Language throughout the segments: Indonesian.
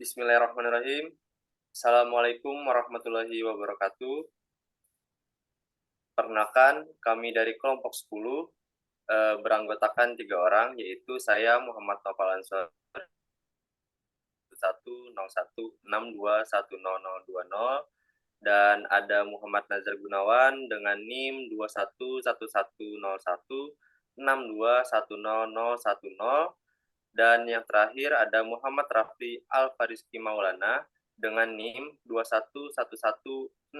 Bismillahirrahmanirrahim. Assalamualaikum warahmatullahi wabarakatuh. Perkenalkan, kami dari kelompok 10 beranggotakan 3 orang, yaitu saya Muhammad Nopal Ansor 10161621000 dan ada Muhammad Nazar Gunawan dengan NIM 211110621010 dan yang terakhir ada Muhammad Rafli Al-Fariski Maulana dengan NIM 211163100021.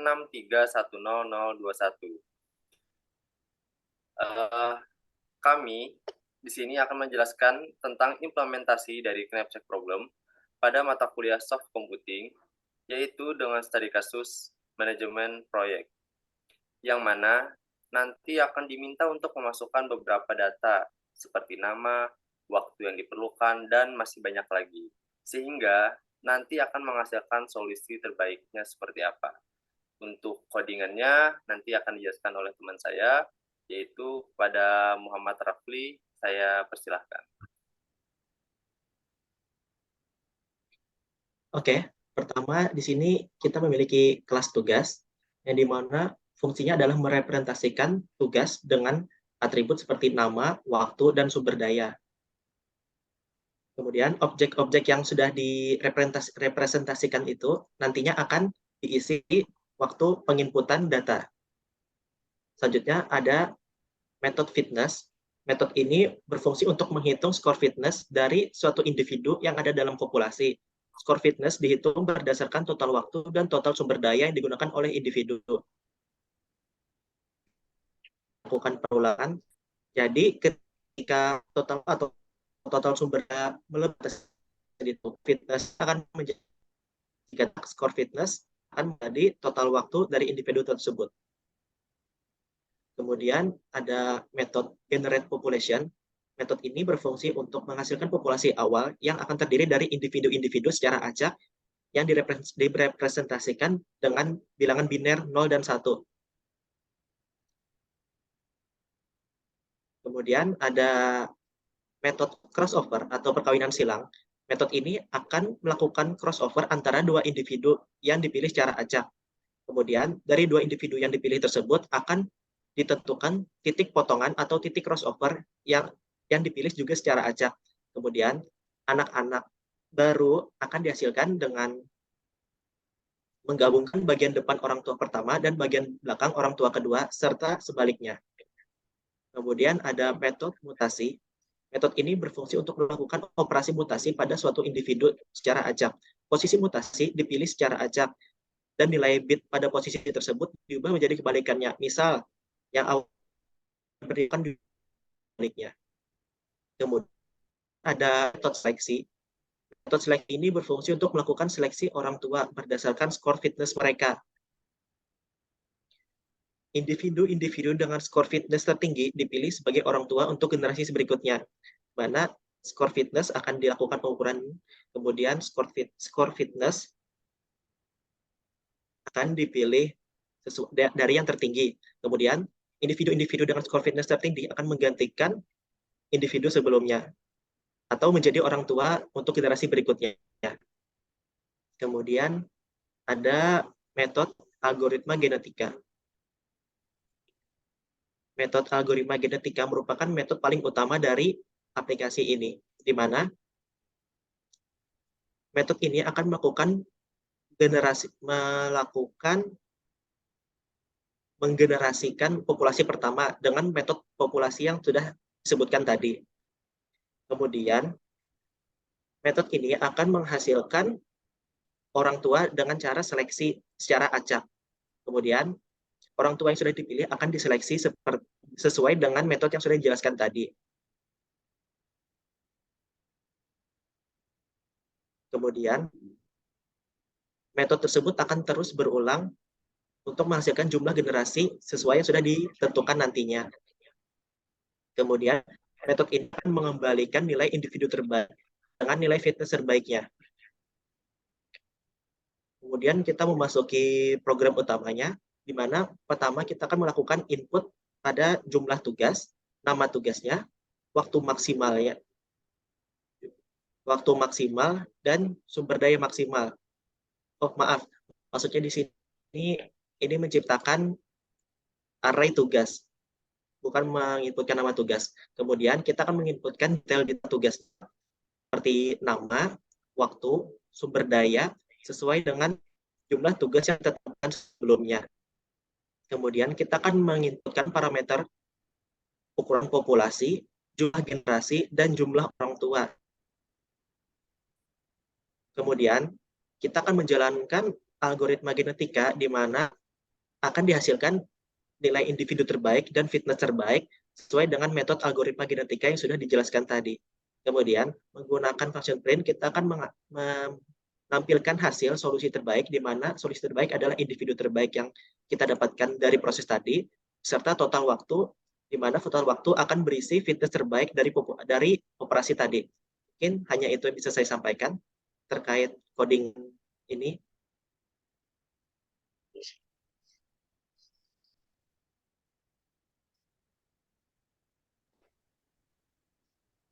Kami di sini akan menjelaskan tentang implementasi dari Knapsack Problem pada mata kuliah Soft Computing, yaitu dengan studi kasus manajemen proyek, yang mana nanti akan diminta untuk memasukkan beberapa data seperti nama, waktu yang diperlukan, dan masih banyak lagi, sehingga nanti akan menghasilkan solusi terbaiknya seperti apa. Untuk codingannya nanti akan dijelaskan oleh teman saya, yaitu pada Muhammad Rafli. Saya persilahkan. Oke, pertama di sini kita memiliki kelas tugas yang dimana fungsinya adalah merepresentasikan tugas dengan atribut seperti nama, waktu, dan sumber daya. Kemudian objek-objek yang sudah direpresentasikan itu nantinya akan diisi waktu penginputan data. Selanjutnya ada metode fitness. Metode ini berfungsi untuk menghitung skor fitness dari suatu individu yang ada dalam populasi. Skor fitness dihitung berdasarkan total waktu dan total sumber daya yang digunakan oleh individu. Lakukan perulangan. Jadi ketika total sumber daya melebihi itu, fitness akan menjadi skor fitness akan menjadi total waktu dari individu tersebut. Kemudian ada metode generate population. Metode ini berfungsi untuk menghasilkan populasi awal yang akan terdiri dari individu-individu secara acak yang direpresentasikan dengan bilangan biner 0 dan 1. Kemudian ada metode crossover atau perkawinan silang. Metode ini akan melakukan crossover antara dua individu yang dipilih secara acak. Kemudian dari dua individu yang dipilih tersebut akan ditentukan titik potongan atau titik crossover yang dipilih juga secara acak. Kemudian anak-anak baru akan dihasilkan dengan menggabungkan bagian depan orang tua pertama dan bagian belakang orang tua kedua serta sebaliknya. Kemudian ada metode mutasi. Metode ini berfungsi untuk melakukan operasi mutasi pada suatu individu secara acak. Posisi mutasi dipilih secara acak dan nilai bit pada posisi tersebut diubah menjadi kebalikannya. Misal yang awal berikan dibaliknya. Kemudian ada metode seleksi. Metode seleksi ini berfungsi untuk melakukan seleksi orang tua berdasarkan skor fitness mereka. Individu-individu dengan skor fitness tertinggi dipilih sebagai orang tua untuk generasi berikutnya, mana skor fitness akan dilakukan pengukuran, kemudian skor fitness akan dipilih dari yang tertinggi. Kemudian individu-individu dengan skor fitness tertinggi akan menggantikan individu sebelumnya atau menjadi orang tua untuk generasi berikutnya. Kemudian ada metode algoritma genetika. Metode algoritma genetika merupakan metode paling utama dari aplikasi ini, di mana metode ini akan menggenerasikan populasi pertama dengan metode populasi yang sudah disebutkan tadi. Kemudian, metode ini akan menghasilkan orang tua dengan cara seleksi secara acak. Kemudian, orang tua yang sudah dipilih akan diseleksi sesuai dengan metode yang sudah dijelaskan tadi. Kemudian, metode tersebut akan terus berulang untuk menghasilkan jumlah generasi sesuai yang sudah ditentukan nantinya. Kemudian, metode ini akan mengembalikan nilai individu terbaik dengan nilai fitness terbaiknya. Kemudian kita memasuki program utamanya, di mana pertama kita akan melakukan input pada jumlah tugas, nama tugasnya, waktu maksimalnya, waktu maksimal, dan sumber daya maksimal. Oh, maaf. Maksudnya di sini ini menciptakan array tugas, bukan menginputkan nama tugas. Kemudian kita akan menginputkan detail tugas seperti nama, waktu, sumber daya, sesuai dengan jumlah tugas yang ditetapkan sebelumnya. Kemudian kita akan menginputkan parameter ukuran populasi, jumlah generasi, dan jumlah orang tua. Kemudian kita akan menjalankan algoritma genetika di mana akan dihasilkan nilai individu terbaik dan fitness terbaik sesuai dengan metode algoritma genetika yang sudah dijelaskan tadi. Kemudian, menggunakan function print, kita akan menampilkan hasil solusi terbaik, di mana solusi terbaik adalah individu terbaik yang kita dapatkan dari proses tadi, serta total waktu, di mana total waktu akan berisi fitness terbaik dari operasi tadi. Mungkin hanya itu yang bisa saya sampaikan terkait coding ini.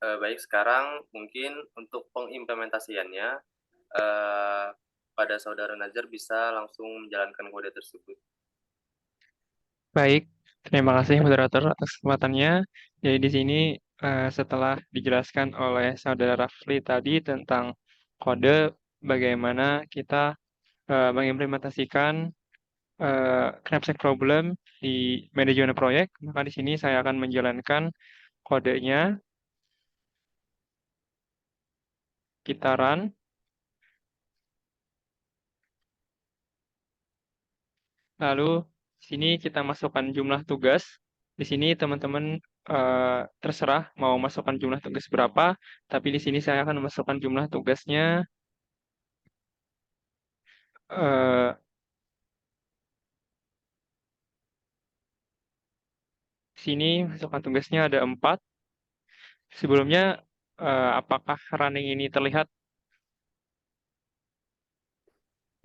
Baik, sekarang mungkin untuk pengimplementasiannya, pada saudara Nazar bisa langsung menjalankan kode tersebut. Baik, terima kasih moderator atas kesempatannya. Jadi di sini setelah dijelaskan oleh saudara Rafli tadi tentang kode, bagaimana kita mengimplementasikan knapsack problem di manajemen proyek, maka di sini saya akan menjalankan kodenya. Kita run. Lalu di sini kita masukkan jumlah tugas. Di sini teman-teman terserah mau masukkan jumlah tugas berapa, tapi di sini saya akan masukkan jumlah tugasnya eh, di sini masukkan tugasnya ada 4. Sebelumnya apakah running ini terlihat?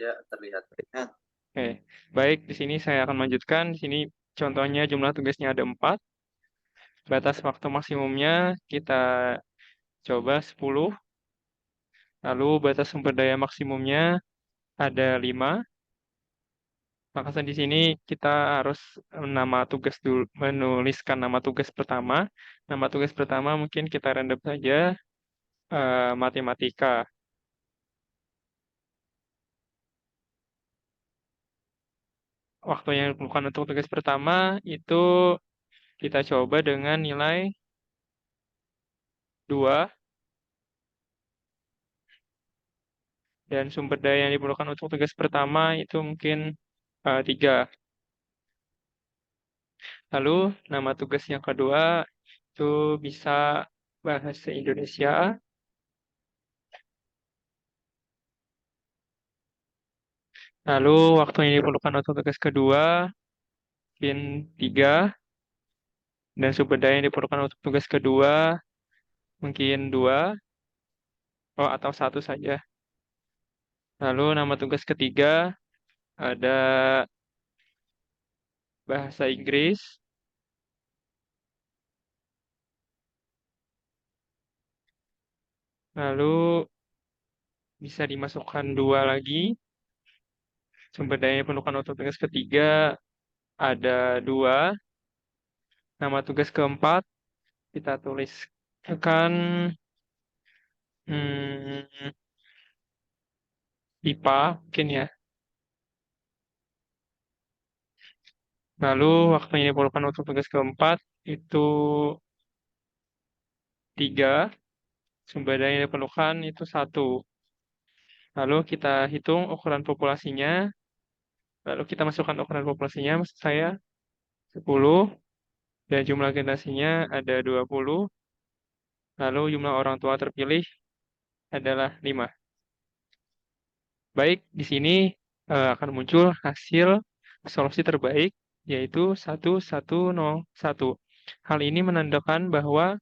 Ya, terlihat. Oke, baik. Di sini saya akan lanjutkan. Di sini contohnya jumlah tugasnya ada 4. Batas waktu maksimumnya kita coba 10. Lalu batas sumber daya maksimumnya ada 5. Maka di sini kita harus nama tugas dulu, menuliskan nama tugas pertama. Nama tugas pertama mungkin kita random saja matematika. Waktu yang diperlukan untuk tugas pertama itu kita coba dengan nilai 2, dan sumber daya yang diperlukan untuk tugas pertama itu mungkin 3. Lalu nama tugas yang kedua itu bisa bahasa Indonesia. Lalu waktu yang diperlukan untuk tugas kedua mungkin 3, dan sumber daya yang diperlukan untuk tugas kedua mungkin 2, atau 1 saja. Lalu nama tugas ketiga ada bahasa Inggris. Lalu bisa dimasukkan 2 lagi. Sumber daya yang diperlukan untuk tugas ketiga ada 2. Nama tugas keempat kita tuliskan hmm, IPA mungkin ya. Lalu waktu yang diperlukan untuk tugas keempat itu 3. Sumber daya yang diperlukan itu 1. Lalu kita hitung ukuran populasinya. Lalu kita masukkan ukuran populasinya, maksud saya 10. Dan jumlah generasinya ada 20. Lalu jumlah orang tua terpilih adalah 5. Baik, di sini akan muncul hasil solusi terbaik, yaitu 1101. Hal ini menandakan bahwa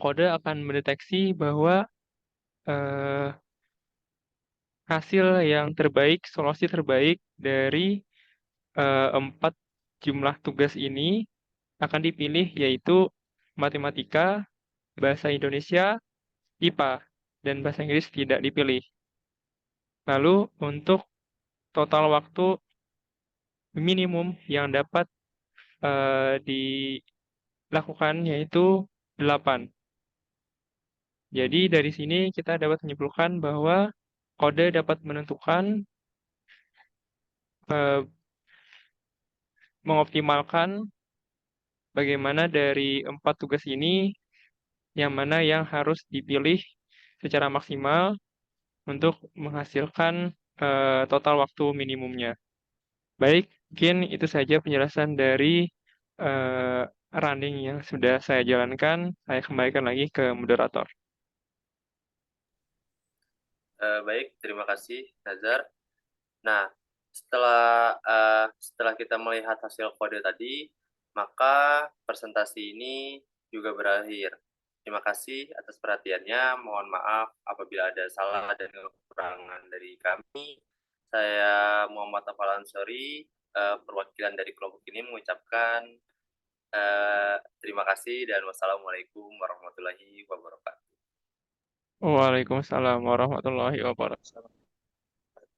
kode akan mendeteksi bahwa eh, hasil yang terbaik, solusi terbaik dari 4 jumlah tugas ini akan dipilih, yaitu matematika, bahasa Indonesia, IPA dan bahasa Inggris tidak dipilih. Lalu untuk total waktu minimum yang dapat dilakukan yaitu 8. Jadi dari sini kita dapat menyimpulkan bahwa kode dapat menentukan eh, mengoptimalkan bagaimana dari 4 tugas ini yang mana yang harus dipilih secara maksimal untuk menghasilkan total waktu minimumnya. Baik, mungkin itu saja penjelasan dari eh, running yang sudah saya jalankan. Saya kembalikan lagi ke moderator. Baik, terima kasih Nazar. Nah, setelah kita melihat hasil kode tadi, maka presentasi ini juga berakhir. Terima kasih atas perhatiannya. Mohon maaf apabila ada salah dan kekurangan dari kami. Saya Muhammad Afal Ansori, perwakilan dari kelompok ini mengucapkan terima kasih dan wassalamualaikum warahmatullahi wabarakatuh. Waalaikumsalam warahmatullahi wabarakatuh.